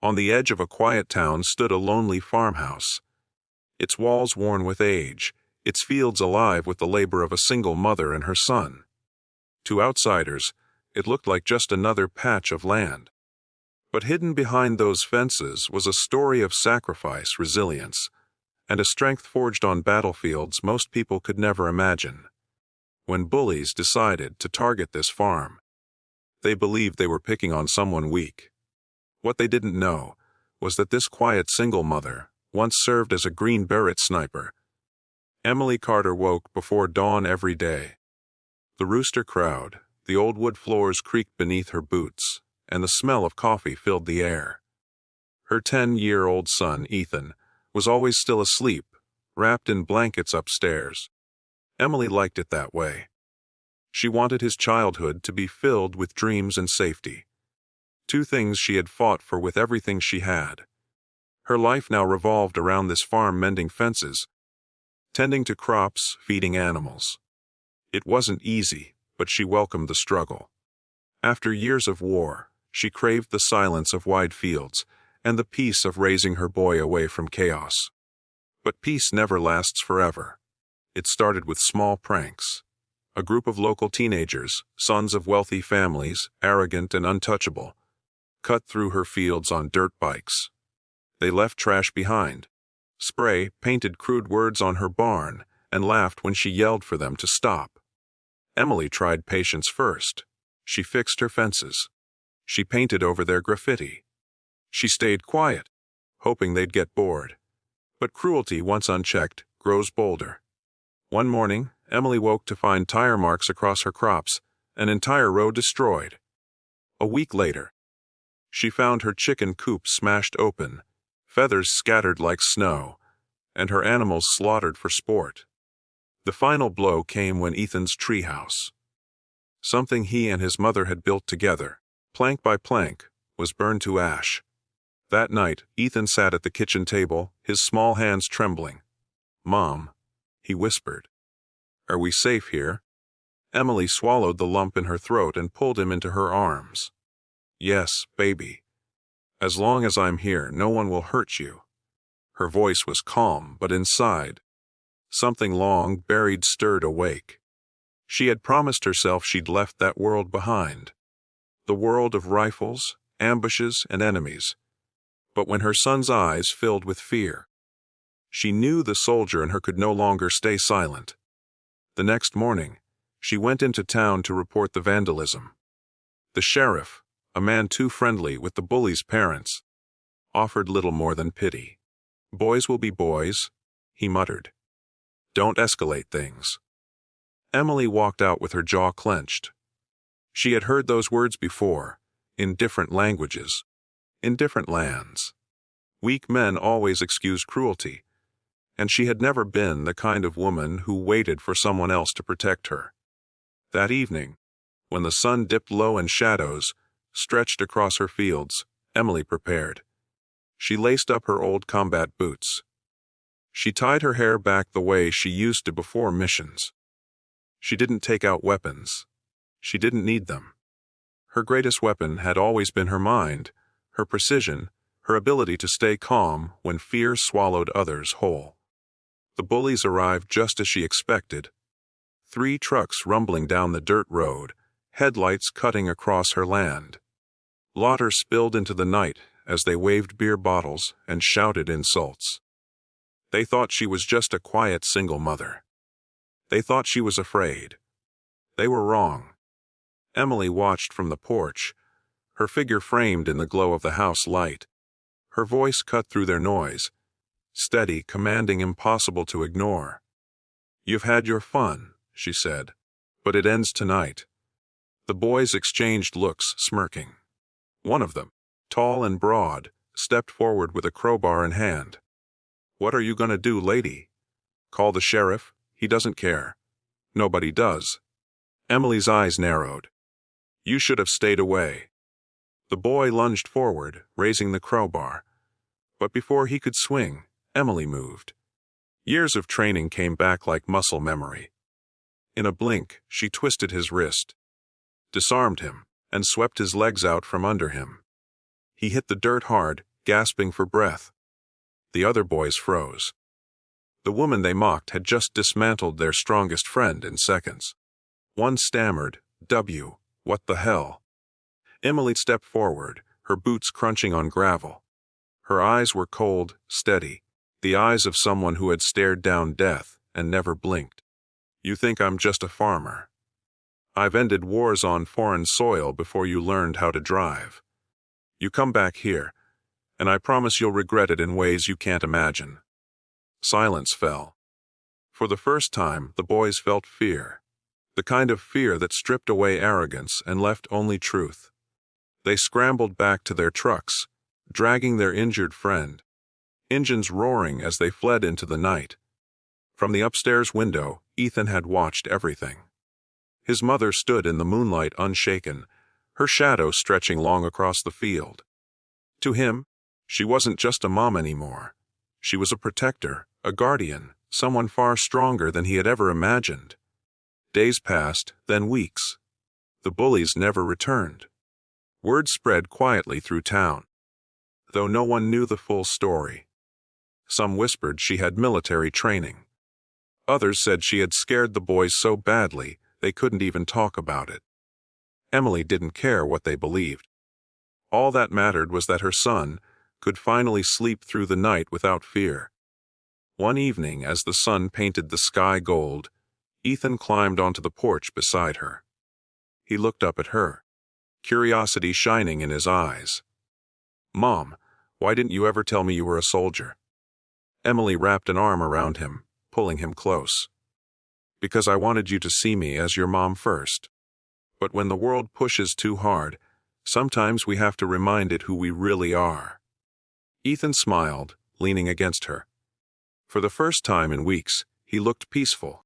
On the edge of a quiet town stood a lonely farmhouse, its walls worn with age, its fields alive with the labor of a single mother and her son. To outsiders, it looked like just another patch of land. But hidden behind those fences was a story of sacrifice, resilience, and a strength forged on battlefields most people could never imagine. When bullies decided to target this farm, they believed they were picking on someone weak. What they didn't know was that this quiet single mother once served as a Green Beret sniper. Emily Carter woke before dawn every day. The rooster crowed, the old wood floors creaked beneath her boots, and the smell of coffee filled the air. Her 10-year-old son, Ethan, was always still asleep, wrapped in blankets upstairs. Emily liked it that way. She wanted his childhood to be filled with dreams and safety. Two things she had fought for with everything she had. Her life now revolved around this farm, mending fences, tending to crops, feeding animals. It wasn't easy, but she welcomed the struggle. After years of war, she craved the silence of wide fields and the peace of raising her boy away from chaos. But peace never lasts forever. It started with small pranks. A group of local teenagers, sons of wealthy families, arrogant and untouchable, cut through her fields on dirt bikes. They left trash behind, painted crude words on her barn, and laughed when she yelled for them to stop. Emily tried patience first. She fixed her fences. She painted over their graffiti. She stayed quiet, hoping they'd get bored. But cruelty, once unchecked, grows bolder. One morning, Emily woke to find tire marks across her crops, an entire row destroyed. A week later, she found her chicken coop smashed open, feathers scattered like snow, and her animals slaughtered for sport. The final blow came when Ethan's treehouse, something he and his mother had built together, plank by plank, was burned to ash. That night, Ethan sat at the kitchen table, his small hands trembling. "Mom," he whispered, "are we safe here?" Emily swallowed the lump in her throat and pulled him into her arms. "Yes, baby. As long as I'm here, no one will hurt you." Her voice was calm, but inside, something long buried stirred awake. She had promised herself she'd left that world behind. The world of rifles, ambushes, and enemies. But when her son's eyes filled with fear, she knew the soldier in her could no longer stay silent. The next morning, she went into town to report the vandalism. The sheriff, a man too friendly with the bullies' parents, offered little more than pity. "Boys will be boys," he muttered. "Don't escalate things." Emily walked out with her jaw clenched. She had heard those words before, in different languages, in different lands. Weak men always excuse cruelty, and she had never been the kind of woman who waited for someone else to protect her. That evening, when the sun dipped low and shadows stretched across her fields, Emily prepared. She laced up her old combat boots. She tied her hair back the way she used to before missions. She didn't take out weapons. She didn't need them. Her greatest weapon had always been her mind, her precision, her ability to stay calm when fear swallowed others whole. The bullies arrived just as she expected. 3 trucks rumbling down the dirt road, headlights cutting across her land. Laughter spilled into the night as they waved beer bottles and shouted insults. They thought she was just a quiet single mother. They thought she was afraid. They were wrong. Emily watched from the porch, her figure framed in the glow of the house light. Her voice cut through their noise, steady, commanding, impossible to ignore. "You've had your fun," she said, "but it ends tonight." The boys exchanged looks, smirking. One of them, tall and broad, stepped forward with a crowbar in hand. "What are you going to do, lady? Call the sheriff? He doesn't care." "Nobody does." Emily's eyes narrowed. "You should have stayed away." The boy lunged forward, raising the crowbar. But before he could swing, Emily moved. Years of training came back like muscle memory. In a blink, she twisted his wrist, disarmed him, and swept his legs out from under him. He hit the dirt hard, gasping for breath. The other boys froze. The woman they mocked had just dismantled their strongest friend in seconds. One stammered, What the hell?" Emily stepped forward, her boots crunching on gravel. Her eyes were cold, steady, the eyes of someone who had stared down death and never blinked. "You think I'm just a farmer? I've ended wars on foreign soil before you learned how to drive. You come back here, and I promise you'll regret it in ways you can't imagine." Silence fell. For the first time, the boys felt fear. The kind of fear that stripped away arrogance and left only truth. They scrambled back to their trucks, dragging their injured friend, engines roaring as they fled into the night. From the upstairs window, Ethan had watched everything. His mother stood in the moonlight unshaken, her shadow stretching long across the field. To him, she wasn't just a mom anymore. She was a protector, a guardian, someone far stronger than he had ever imagined. Days passed, then weeks. The bullies never returned. Word spread quietly through town, though no one knew the full story. Some whispered she had military training. Others said she had scared the boys so badly they couldn't even talk about it. Emily didn't care what they believed. All that mattered was that her son could finally sleep through the night without fear. One evening, as the sun painted the sky gold, Ethan climbed onto the porch beside her. He looked up at her, curiosity shining in his eyes. "Mom, why didn't you ever tell me you were a soldier?" Emily wrapped an arm around him, pulling him close. "Because I wanted you to see me as your mom first. But when the world pushes too hard, sometimes we have to remind it who we really are." Ethan smiled, leaning against her. For the first time in weeks, he looked peaceful.